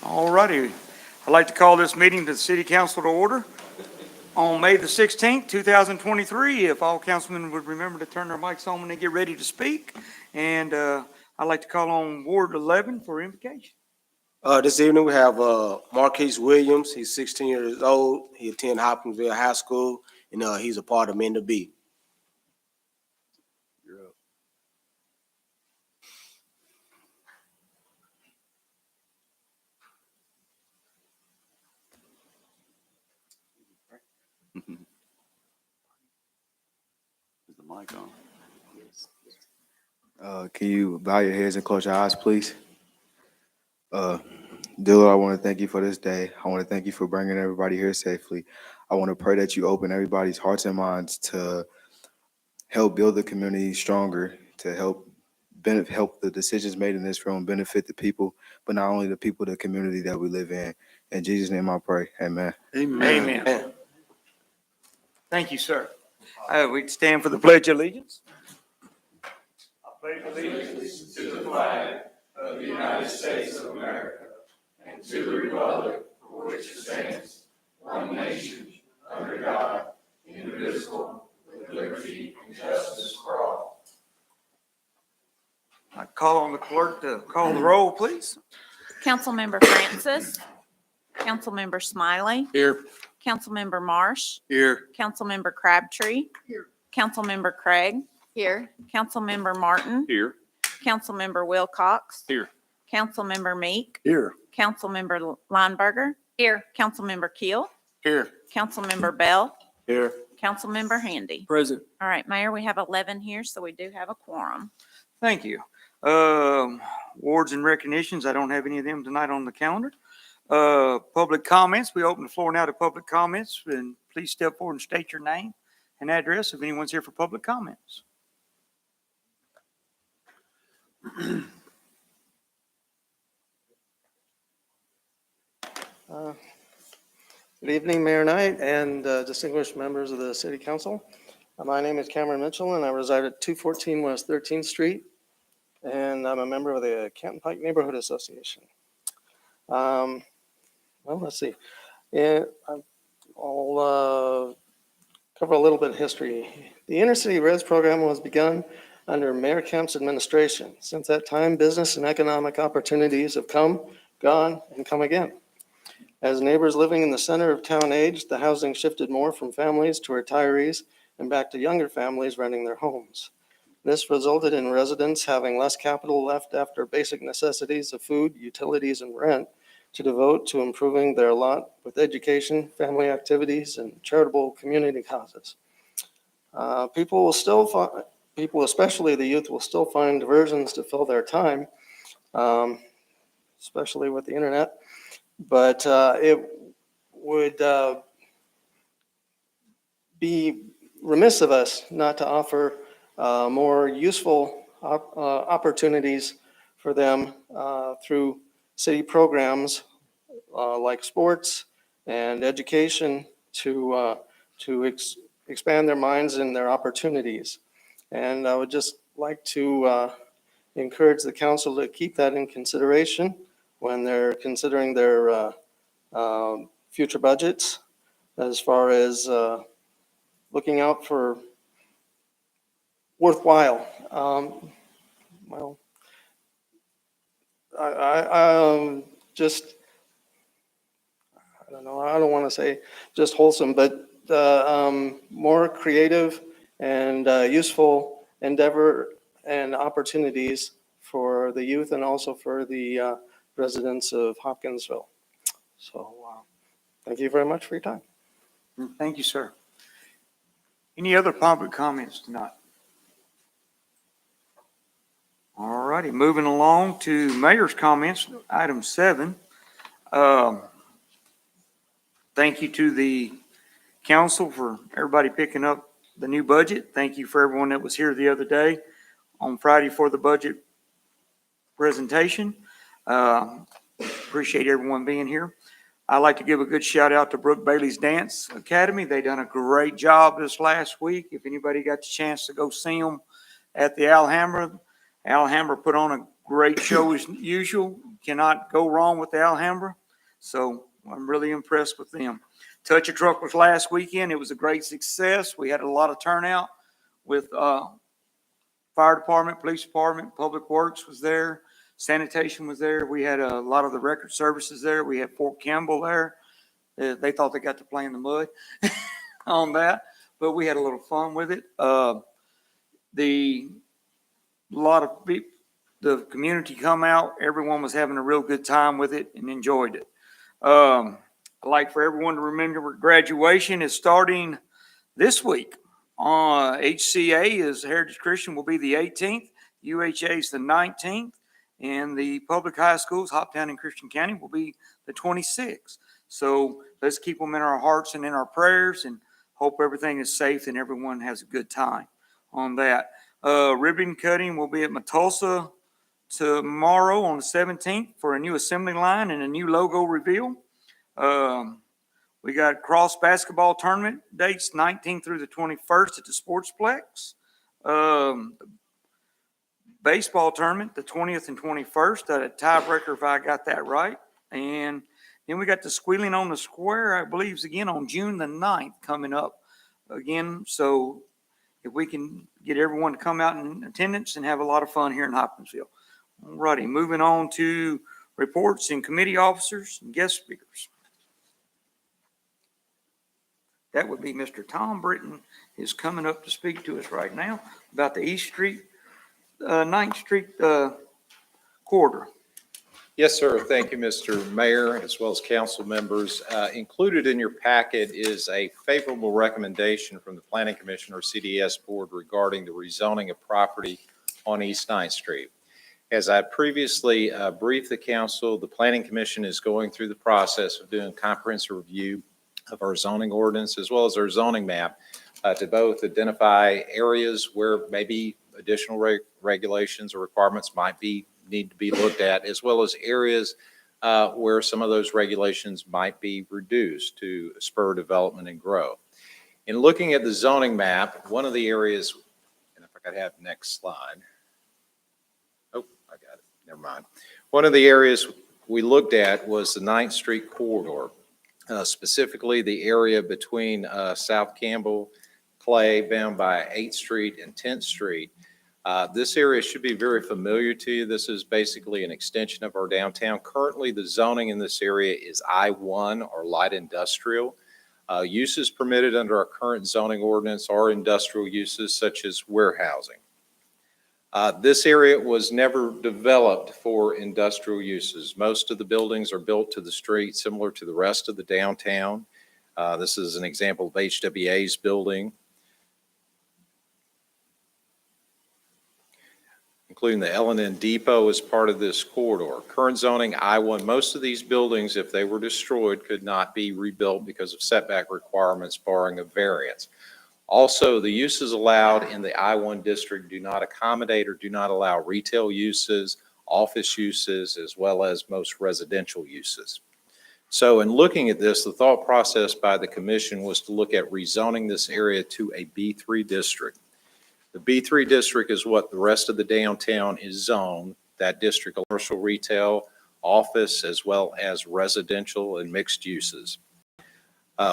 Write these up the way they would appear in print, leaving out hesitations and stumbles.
All righty. I'd like to call this meeting to the City Council to order on May the 16th, 2023. If all councilmen would remember to turn their mics on when they get ready to speak. And I'd like to call on Ward 11 for invocation. This evening we have Marquise Williams. He's 16 years old. He attends Hopkinsville High School, and he's a part of Men to Be. Is the mic on? Can you bow your heads and close your eyes, please? Dear Lord, I want to thank you for this day. I want to thank you for bringing everybody here safely. I want to pray that you open everybody's hearts and minds to help build the community stronger, to help the decisions made in this room benefit the people, but not only the people, the community that we live in. In Jesus' name I pray, amen. Amen. Amen. Thank you, sir. We'd stand for the Pledge of Allegiance. I pledge allegiance to the flag of the United States of America and to the republic for which it stands, one nation, under God, indivisible, with liberty and justice for all. I call on the clerk to call the roll, please. Councilmember Francis. Councilmember Smiley. Here. Councilmember Marsh. Here. Councilmember Crabtree. Here. Councilmember Craig. Here. Councilmember Martin. Here. Councilmember Wilcox. Here. Councilmember Meek. Here. Councilmember Lineberger. Here. Councilmember Keel. Here. Councilmember Bell. Here. Councilmember Handy. Present. All right, Mayor, we have 11 here, so we do have a quorum. Thank you. Awards and recognitions, I don't have any of them tonight on the calendar. Public comments, we open the floor now to public comments, and please step forward and state your name and address if anyone's here for public comments. Good evening, Mayor Knight and distinguished members of the City Council. My name is Cameron Mitchell, and I reside at 214 West 13th Street, and I'm a member of the Canton Pike Neighborhood Association. Well, let's see. I'll cover a little bit of history. The Inner City Res program was begun under Mayor Kemp's administration. Since that time, business and economic opportunities have come, gone, and come again. As neighbors living in the center of town aged, the housing shifted more from families to retirees and back to younger families renting their homes. This resulted in residents having less capital left after basic necessities of food, utilities, and rent to devote to improving their lot with education, family activities, and charitable community causes. People, especially the youth, will still find diversions to fill their time, especially with the internet. But it would be remiss of us not to offer more useful opportunities for them through city programs like sports and education to expand their minds and their opportunities. And I would just like to encourage the council to keep that in consideration when they're considering their future budgets, as far as looking out for worthwhile. Well, I don't know, I don't want to say just wholesome, but more creative and useful endeavor and opportunities for the youth and also for the residents of Hopkinsville. So thank you very much for your time. Thank you, sir. Any other public comments tonight? All righty, moving along to mayor's comments, item 7. Thank you to the council for everybody picking up the new budget. Thank you for everyone that was here the other day on Friday for the budget presentation. Appreciate everyone being here. I'd like to give a good shout out to Brooke Bailey's Dance Academy. They done a great job this last week. If anybody got the chance to go see them at the Alhambra put on a Great show as usual. Cannot go wrong with the Alhambra. So I'm really impressed with them. Touch a Truck was last weekend. It was a great success. We had a lot of turnout with fire department, police department, public works was there, sanitation was there. We had a lot of the record services there. We had Fort Campbell there. They thought they got to play in the mud on that, but we had a little fun with it. The community come out. Everyone was having a real good time with it and enjoyed it. I'd like for everyone to remember graduation is starting this week. HCA is Heritage Christian will be the 18th, UHA is the 19th, and the public high schools, Hoptown and Christian County, will be the 26th. So let's keep them in our hearts and in our prayers and hope everything is safe and everyone has a good time on that. Ribbon cutting will be at Matulsa tomorrow on the 17th for a new assembly line and a new logo reveal. We got cross basketball tournament dates 19th through the 21st at the Sportsplex. Baseball tournament the 20th and 21st. A tiebreaker if I got that right. And then we got the Squealing on the Square, I believe, is again on June the 9th coming up again. So if we can get everyone to come out in attendance and have a lot of fun here in Hopkinsville. All righty, moving on to reports and committee officers and guest speakers. That would be Mr. Tom Britton is coming up to speak to us right now about the East Street, 9th Street corridor. Yes, sir. Thank you, Mr. Mayor, as well as council members. Included in your packet is a favorable recommendation from the Planning Commission or CDS Board regarding the rezoning of property on East 9th Street. As I previously briefed the council, the Planning Commission is going through the process of doing a comprehensive review of our zoning ordinance as well as our zoning map to both identify areas where maybe additional regulations or requirements might need to be looked at, as well as areas where some of those regulations might be reduced to spur development and grow. In looking at the zoning map, one of the areas, and if I could have next slide. Oh, I got it. Never mind. One of the areas we looked at was the 9th Street corridor. Specifically the area between South Campbell, Clay, bound by 8th Street and 10th Street. This area should be very familiar to you. This is basically an extension of our downtown. Currently, the zoning in this area is I-1 or light industrial. Uses permitted under our current zoning ordinance are industrial uses such as warehousing. This area was never developed for industrial uses. Most of the buildings are built to the street, similar to the rest of the downtown. This is an example of HWA's building, including the L&N Depot as part of this corridor. Current zoning I-1, most of these buildings, if they were destroyed, could not be rebuilt because of setback requirements barring a variance. Also, the uses allowed in the I-1 district do not accommodate or do not allow retail uses, office uses, as well as most residential uses. So in looking at this, the thought process by the commission was to look at rezoning this area to a B3 district. The B3 district is what the rest of the downtown is zoned. That district, commercial, retail, office, as well as residential and mixed uses.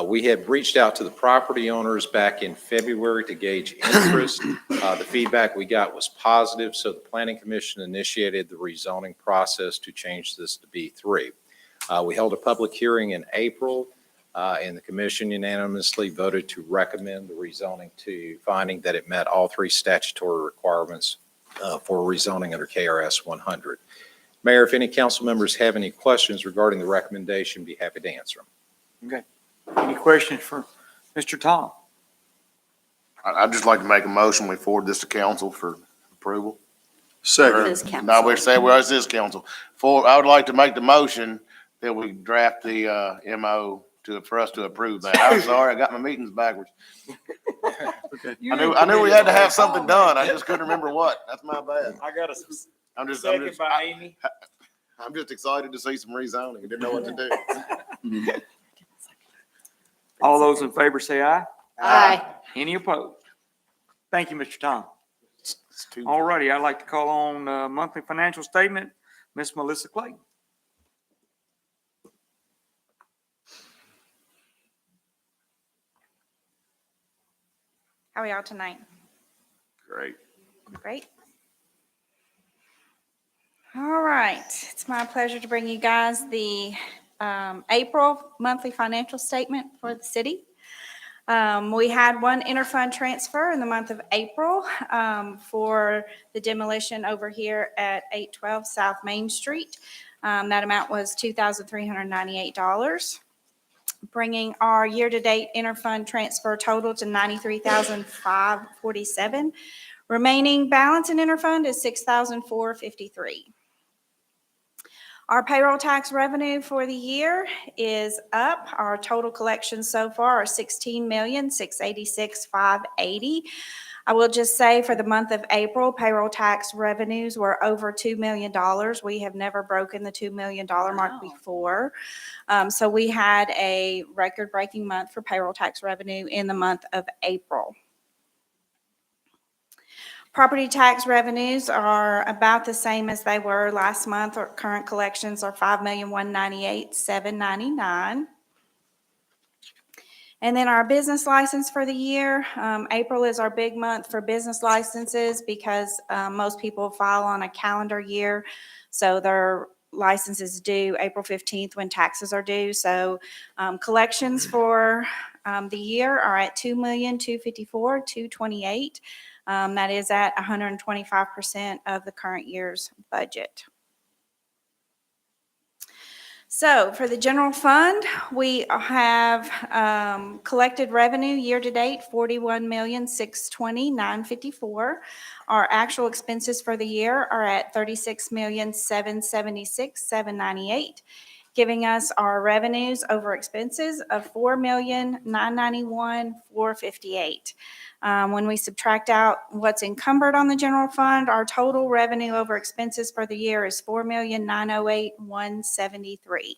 We had reached out to the property owners back in February to gauge interest. The feedback we got was positive, so the Planning Commission initiated the rezoning process to change this to B3. We held a public hearing in April, and the commission unanimously voted to recommend the rezoning to finding that it met all three statutory requirements for rezoning under KRS 100. Mayor, if any council members have any questions regarding the recommendation, be happy to answer them. Okay. Any questions for Mr. Tom? I'd just like to make a motion, we forward this to council for approval. Second. This council. No, we say, well, it's this council. I would like to make the motion that we draft the MO for us to approve that. I'm sorry, I got my meetings backwards. Okay. I knew we had to have something done. I just couldn't remember what. That's my bad. I got a I'm by Amy. just excited to see some rezoning. I didn't know what to do. All those in favor say aye. Aye. Any opposed? Thank you, Mr. Tom. It's two. All righty, I'd like to call on monthly financial statement, Miss Melissa Clayton. How are y'all tonight? Great. Great. All right, it's my pleasure to bring you guys the April monthly financial statement for the city. We had one interfund transfer in the month of April for the demolition over here at 812 South Main Street. That amount was $2,398, bringing our year-to-date interfund transfer total to $93,547. Remaining balance in interfund is $6,453. Our payroll tax revenue for the year is up. Our total collections so far are $16,686,580. I will just say for the month of April, payroll tax revenues were over $2 million. We have never broken the $2 million mark before. So we had a record-breaking month for payroll tax revenue in the month of April. Property tax revenues are about the same as they were last month. Our current collections are $5,198,799. And then our business license for the year, April is our big month for business licenses because most people file on a calendar year. So their license is due April 15th when taxes are due. So collections for the year are at $2,254,228. That is at 125% of the current year's budget. So for the general fund, we have collected revenue year-to-date, $41,620,954. Our actual expenses for the year are at $36,776,798. Giving us our revenues over expenses of $4,991,458. When we subtract out what's encumbered on the general fund, our total revenue over expenses for the year is $4,908,173.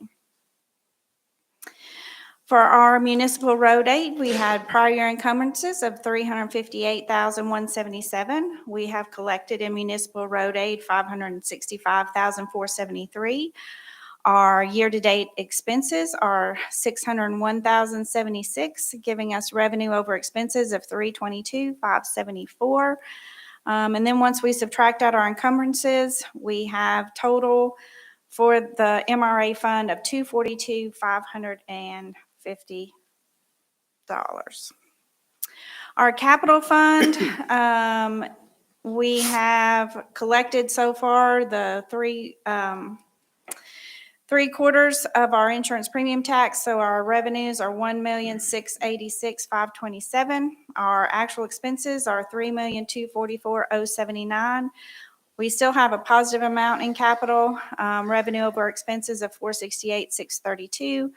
For our municipal road aid, we had prior year encumbrances of $358,177. We have collected in municipal road aid $565,473. Our year-to-date expenses are $601,076, giving us revenue over expenses of $322,574. And then once we subtract out our encumbrances, we have total for the MRA fund of $242,550. Our capital fund, we have collected so far the three-quarters of our insurance premium tax, so our revenues are $1,686,527. Our actual expenses are $3,244,079. We still have a positive amount in capital revenue over expenses of $468,632.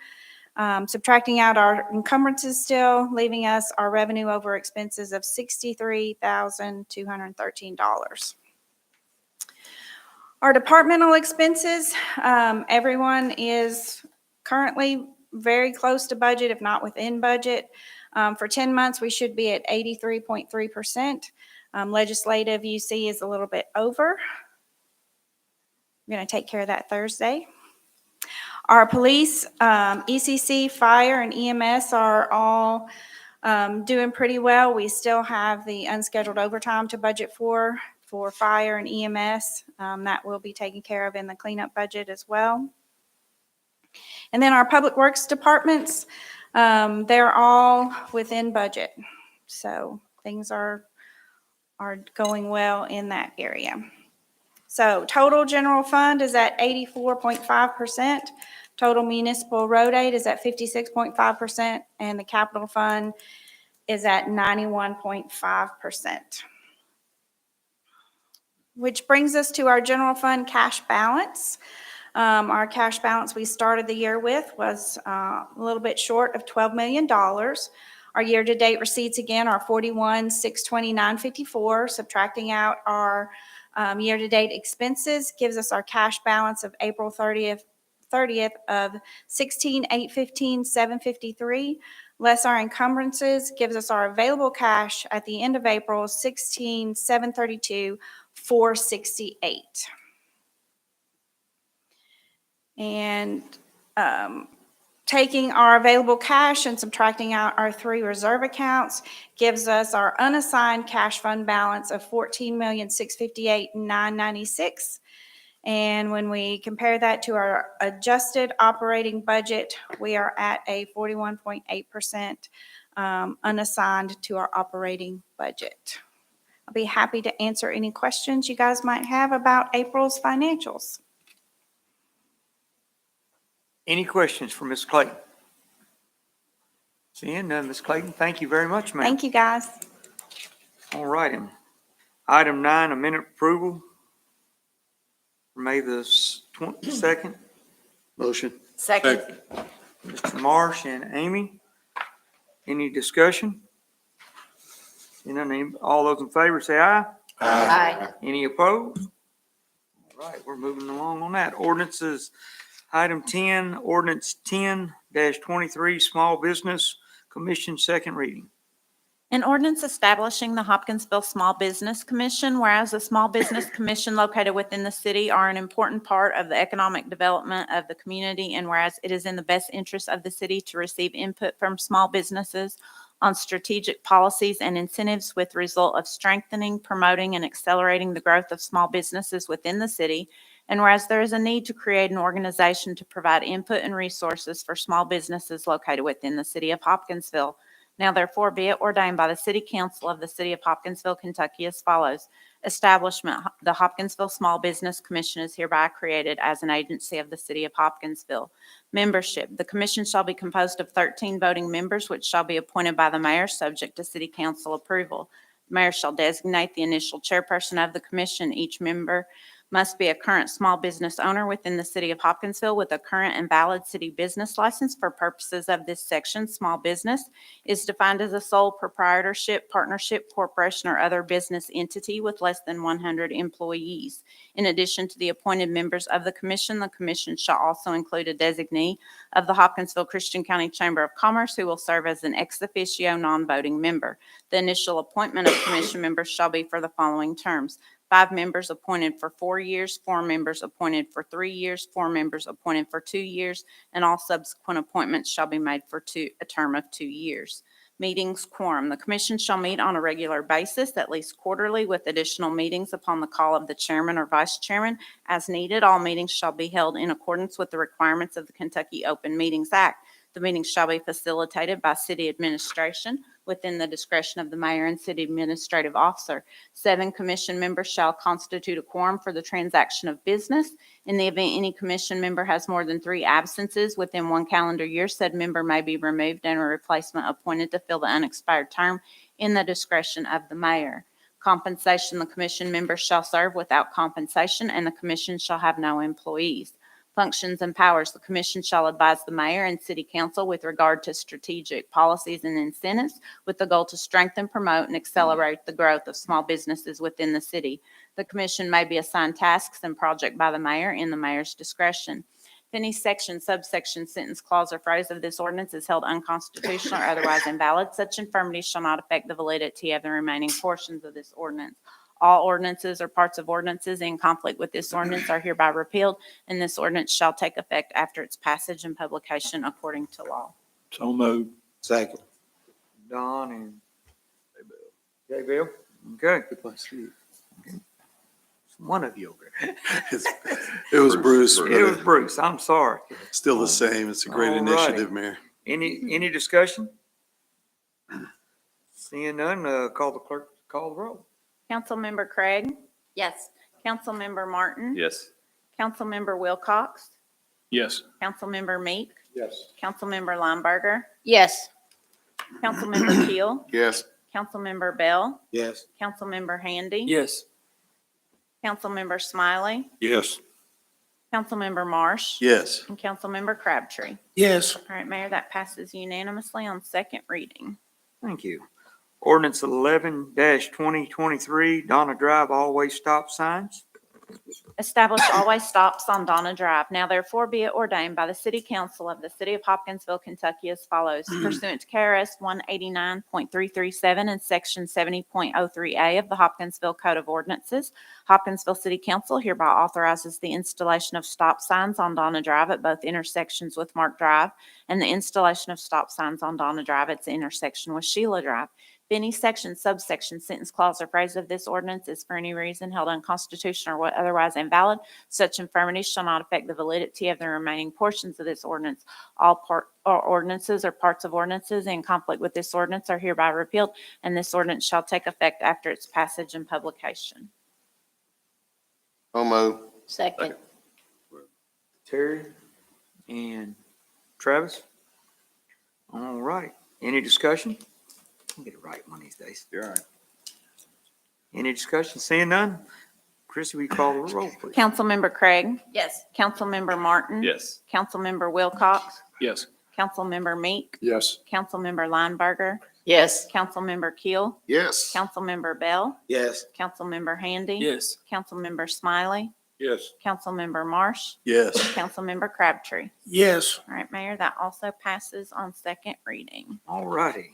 Subtracting out our encumbrances still, leaving us our revenue over expenses of $63,213. Our departmental expenses, everyone is currently very close to budget, if not within budget. For 10 months, we should be at 83.3%. Legislative UC is a little bit over. I'm going to take care of that Thursday. Our police, ECC, fire, and EMS are all doing pretty well. We still have the unscheduled overtime to budget for fire and EMS. That will be taken care of in the cleanup budget as well. And then our public works departments, they're all within budget. So things are going well in that area. So total general fund is at 84.5%. Total municipal road aid is at 56.5%. And the capital fund is at 91.5%. Which brings us to our general fund cash balance. Our cash balance we started the year with was a little bit short of $12 million. Our year-to-date receipts again are $41,620,954. Subtracting out our year-to-date expenses gives us our cash balance of April 30th of $16,815,753. less our encumbrances, gives us our available cash at the end of April, 16,732, 468. And taking our available cash and subtracting out our 3 reserve accounts gives us our unassigned cash fund balance of $14,658,996. And when we compare that to our adjusted operating budget, we are at a 41.8% unassigned to our operating budget. I'll be happy to answer any questions you guys might have about April's financials. Any questions for Ms. Clayton? Seeing none, Ms. Clayton, thank you very much, ma'am. Thank you, guys. All righty. Item 9, a minute approval for May the 22nd. Motion. Second. Mr. Marsh and A.May. Any discussion? Seeing none, all those in favor say aye. Aye. Any opposed? All right, we're moving along on that. Ordinances, item 10, ordinance 10-23, small business commission, second reading. An ordinance establishing the Hopkinsville Small Business Commission, whereas the Small Business Commission located within the city are an important part of the economic development of the community, and whereas it is in the best interest of the city to receive input from small businesses on strategic policies and incentives with the result of strengthening, promoting, and accelerating the growth of small businesses within the city, and whereas there is a need to create an organization to provide input and resources for small businesses located within the city of Hopkinsville. Now therefore be it ordained by the City Council of the City of Hopkinsville, Kentucky as follows. Establishment, the Hopkinsville Small Business Commission is hereby created as an agency of the City of Hopkinsville. Membership, the commission shall be composed of 13 voting members, which shall be appointed by the mayor, subject to City Council approval. The mayor shall designate the initial chairperson of the commission. Each member must be a current small business owner within the city of Hopkinsville with a current and valid city business license. For purposes of this section, small business is defined as a sole proprietorship, partnership, corporation, or other business entity with less than 100 employees. In addition to the appointed members of the commission shall also include a designee of the Hopkinsville Christian County Chamber of Commerce who will serve as an ex officio non-voting member. The initial appointment of commission members shall be for the following terms: 5 members appointed for 4 years, 4 members appointed for 3 years, 4 members appointed for 2 years, and all subsequent appointments shall be made for a term of 2 years. Meetings, quorum. The commission shall meet on a regular basis, at least quarterly, with additional meetings upon the call of the chairman or vice chairman as needed. All meetings shall be held in accordance with the requirements of the Kentucky Open Meetings Act. The meetings shall be facilitated by city administration within the discretion of the mayor and city administrative officer. 7 commission members shall constitute a quorum for the transaction of business. In the event any commission member has more than 3 absences within 1 calendar year, said member may be removed and a replacement appointed to fill the unexpired term in the discretion of the mayor. Compensation, the commission members shall serve without compensation, and the commission shall have no employees. Functions and powers. The commission shall advise the mayor and city council with regard to strategic policies and incentives with the goal to strengthen, promote, and accelerate the growth of small businesses within the city. The commission may be assigned tasks and projects by the mayor in the mayor's discretion. If any section, subsection, sentence, clause, or phrase of this ordinance is held unconstitutional or otherwise invalid, such infirmities shall not affect the validity of the remaining portions of this ordinance. All ordinances or parts of ordinances in conflict with this ordinance are hereby repealed, and this ordinance shall take effect after its passage and publication according to law. So moved. Second. Don and J. Bill. Okay. One of you over there. It was Bruce. It was Bruce. I'm sorry. Still the same. It's a great All initiative, righty. Mayor. Any discussion? Seeing none, call the clerk, call the roll. Councilmember Craig? Yes. Councilmember Martin? Yes. Councilmember Wilcox? Yes. Councilmember Meek? Yes. Councilmember Lineberger? Yes. Councilmember Keel? Yes. Councilmember Bell? Yes. Councilmember Handy? Yes. Councilmember Smiley? Yes. Councilmember Marsh? Yes. And Councilmember Crabtree. Yes. All right, Mayor, that passes unanimously on second reading. Thank you. Ordinance 11-2023, Donna Drive, always stop signs. Establish always stops on Donna Drive. Now therefore be it ordained by the City Council of the City of Hopkinsville, Kentucky as follows. Pursuant to KRS 189.337 and Section 70.03A of the Hopkinsville Code of Ordinances, Hopkinsville City Council hereby authorizes the installation of stop signs on Donna Drive at both intersections with Mark Drive and the installation of stop signs on Donna Drive at the intersection with Sheila Drive. If any section, subsection, sentence, clause, or phrase of this ordinance is for any reason held unconstitutional or otherwise invalid, such infirmity shall not affect the validity of the remaining portions of this ordinance. All ordinances or parts of ordinances in conflict with this ordinance are hereby repealed, and this ordinance shall take effect after its passage and publication. So moved. Second. Terry and Travis. All right. Any discussion? I'll get it right one of these days. You're all right. Any discussion? Seeing none? Chrissy, will you call the roll, please? Councilmember Craig? Yes. Councilmember Martin? Yes. Councilmember Wilcox? Yes. Councilmember Meek? Yes. Councilmember Lineberger? Yes. Councilmember Keel? Yes. Councilmember Bell? Yes. Councilmember Handy? Yes. Councilmember Smiley? Yes. Councilmember Marsh? Yes. Councilmember Crabtree. Yes. All right, Mayor, that also passes on second reading. All righty.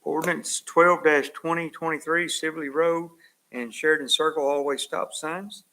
Ordinance 12-2023, Sivley Road and Sheridan Circle always stop signs.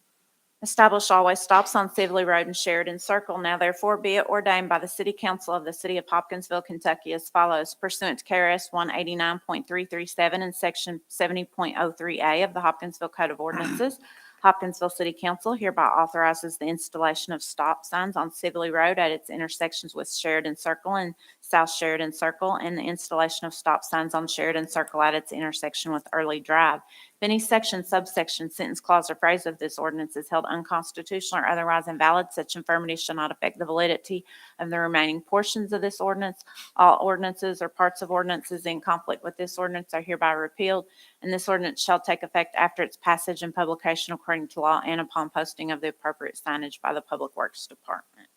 Establish always stops on Sivley Road and Sheridan Circle. Now therefore be it ordained by the City Council of the City of Hopkinsville, Kentucky as follows. Pursuant to KRS 189.337 and Section 70.03A of the Hopkinsville Code of Ordinances, Hopkinsville City Council hereby authorizes the installation of stop signs on Sivley Road at its intersections with Sheridan Circle and South Sheridan Circle, and the installation of stop signs on Sheridan Circle at its intersection with Early Drive. If any section, subsection, sentence, clause, or phrase of this ordinance is held unconstitutional or otherwise invalid, such infirmity shall not affect the validity of the remaining portions of this ordinance. All ordinances or parts of ordinances in conflict with this ordinance are hereby repealed, and this ordinance shall take effect after its passage and publication according to law and upon posting of the appropriate signage by the Public Works Department.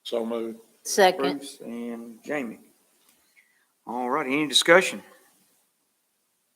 So moved. Second. Bruce and Jamie. All right, any discussion?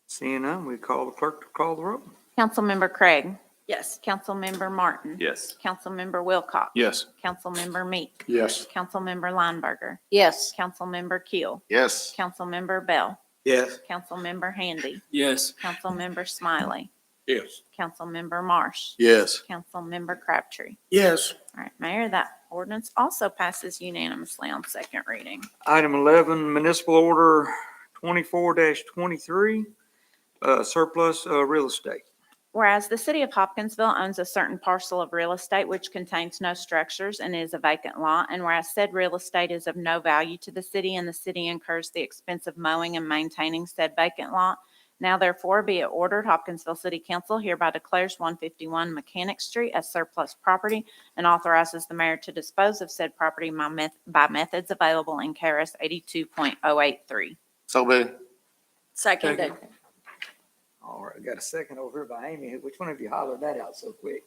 Seeing none, we call the clerk to call the roll. Councilmember Craig. Yes. Councilmember Martin. Yes. Councilmember Wilcox. Yes. Councilmember Meek. Yes. Councilmember Lineberger. Yes. Councilmember Keel. Yes. Councilmember Bell. Yes. Councilmember Handy. Yes. Councilmember Smiley. Yes. Councilmember Marsh. Yes. Councilmember Crabtree. Yes. All right, Mayor, that ordinance also passes unanimously on second reading. Item 11, Municipal Order 24-23, surplus real estate. Whereas the City of Hopkinsville owns a certain parcel of real estate which contains no structures and is a vacant lot, and whereas said real estate is of no value to the city and the city incurs the expense of mowing and maintaining said vacant lot, now therefore be it ordered, Hopkinsville City Council hereby declares 151 Mechanic Street as surplus property and authorizes the mayor to dispose of said property by methods available in KRS 82.083. So be. Seconded. All right, I got a second over here by Amy. Which one of you hollered that out so quick?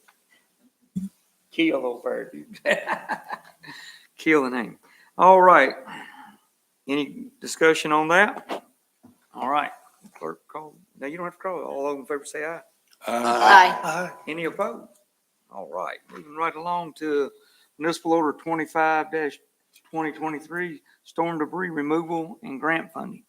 Keel over there. Keel and Amy. All right. Any discussion on that? All right. Clerk call. Now you don't have to call. All those in favor say aye. Aye. Any opposed? All right. Moving right along to Municipal Order 25-2023, storm debris removal and grant funding.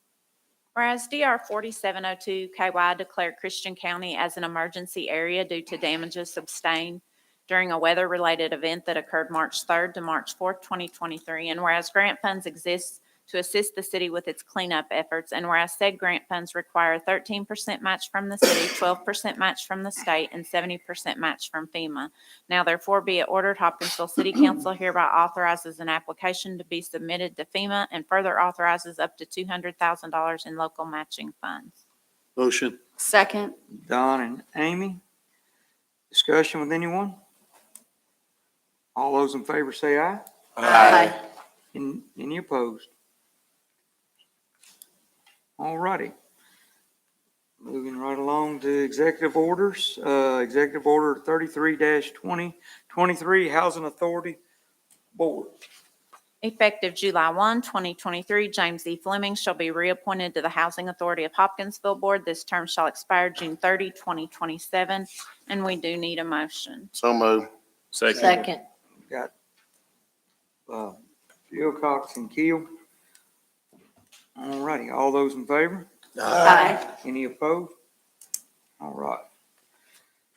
Whereas DR 4702 KY declared Christian County as an emergency area due to damages sustained during a weather-related event that occurred March 3rd to March 4th, 2023. And whereas grant funds exist to assist the city with its cleanup efforts, and whereas said grant funds require a 13% match from the city, 12% match from the state, and 70% match from FEMA. Now therefore be it ordered, Hopkinsville City Council hereby authorizes an application to be submitted to FEMA and further authorizes up to $200,000 in local matching funds. Motion. Second. Don and Amy. Discussion with anyone? All those in favor say aye. Aye. Any opposed? All righty. Moving right along to executive orders. Executive Order 33-2023, Housing Authority Board. Effective July 1, 2023, James E. Fleming shall be reappointed to the Housing Authority of Hopkinsville Board. This term shall expire June 30, 2027, and we do need a motion. So moved. Second. Got Wilcox and Keel. All righty, all those in favor? Any opposed? All right.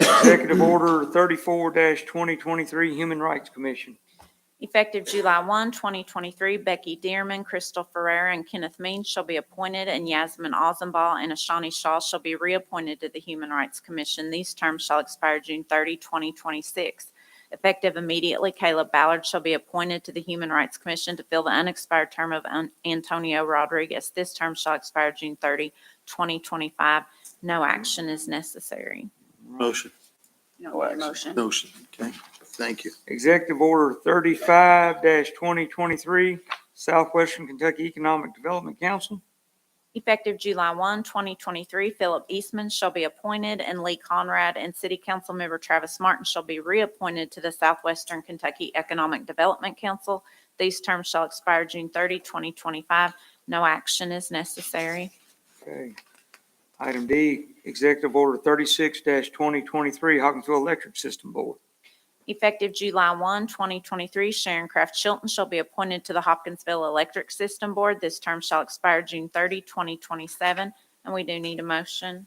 Executive Order 34-2023, Human Rights Commission. Effective July 1, 2023, Becky Dearman, Crystal Ferreira, and Kenneth Means shall be appointed, and Yasmin Ozenbal and Ashani Shaw shall be reappointed to the Human Rights Commission. These terms shall expire June 30, 2026. Effective immediately, Caleb Ballard shall be appointed to the Human Rights Commission to fill the unexpired term of Antonio Rodriguez. This term shall expire June 30, 2025. No action is necessary. Motion. No action. Motion. Okay. Thank you. Executive Order 35-2023, Southwestern Kentucky Economic Development Council. Effective July 1, 2023, Philip Eastman shall be appointed, and Lee Conrad and City Council Member Travis Martin shall be reappointed to the Southwestern Kentucky Economic Development Council. These terms shall expire June 30, 2025. No action is necessary. Okay. Item D, Executive Order 36-2023, Hopkinsville Electric System Board. Effective July 1, 2023, Sharon Kraft Chilton shall be appointed to the Hopkinsville Electric System Board. This term shall expire June 30, 2027, and we do need a motion.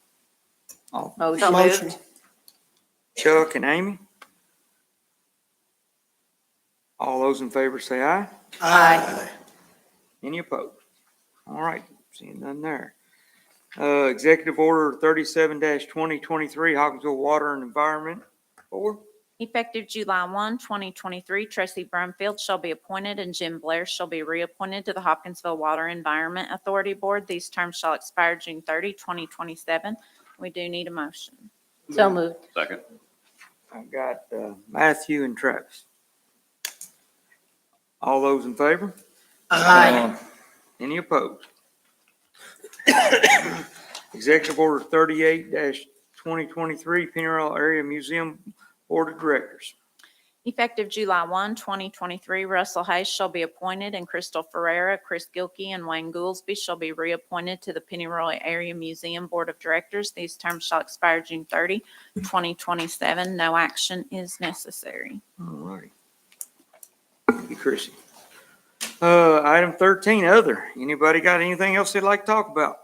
Motion. Chuck and Amy. All those in favor say aye. Aye. Any opposed? All right, seeing none there. Executive Order 37-2023, Hopkinsville Water and Environment Board. Effective July 1, 2023, Tracy Brumfield shall be appointed, and Jim Blair shall be reappointed to the Hopkinsville Water Environment Authority Board. These terms shall expire June 30, 2027. We do need a motion. So moved. Second. I've got Matthew and Travis. All those in favor? Any opposed? Executive Order 38-2023, Pennyroyal Area Museum Board of Directors. Effective July 1, 2023, Russell Hayes shall be appointed, and Crystal Ferreira, Chris Gilkey, and Wayne Goolsby shall be reappointed to the Pennyroyal Area Museum Board of Directors. These terms shall expire June 30, 2027. No action is necessary. All righty. Thank you, Chrissy. Item 13, other. Anybody got anything else they'd like to talk about?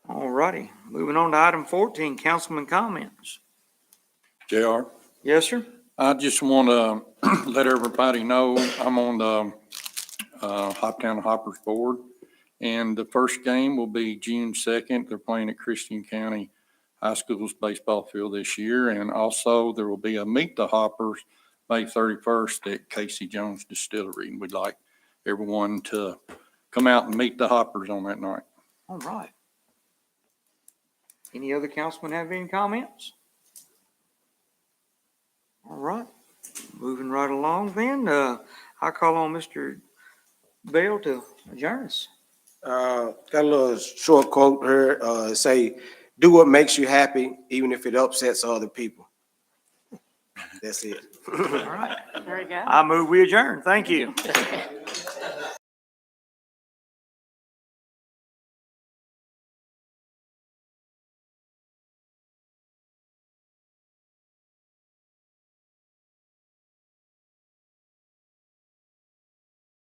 All righty. Moving on to item 14, councilman comments. JR, Yes, sir? I just want to let everybody know I'm on the Hoptown Hoppers Board. And the first game will be June 2nd. They're playing at Christian County High School's baseball field this year. And also there will be a Meet the Hoppers May 31st at Casey Jones Distillery. And we'd like everyone to come out and meet the Hoppers on that night. All right. Any other councilmen have any comments? All right. Moving right along then, I call on Mr. Bell to adjourn us. Got a little short quote here, say, do what makes you happy, even if it upsets other people. That's it. All right. There we go. I move we adjourn. Thank you.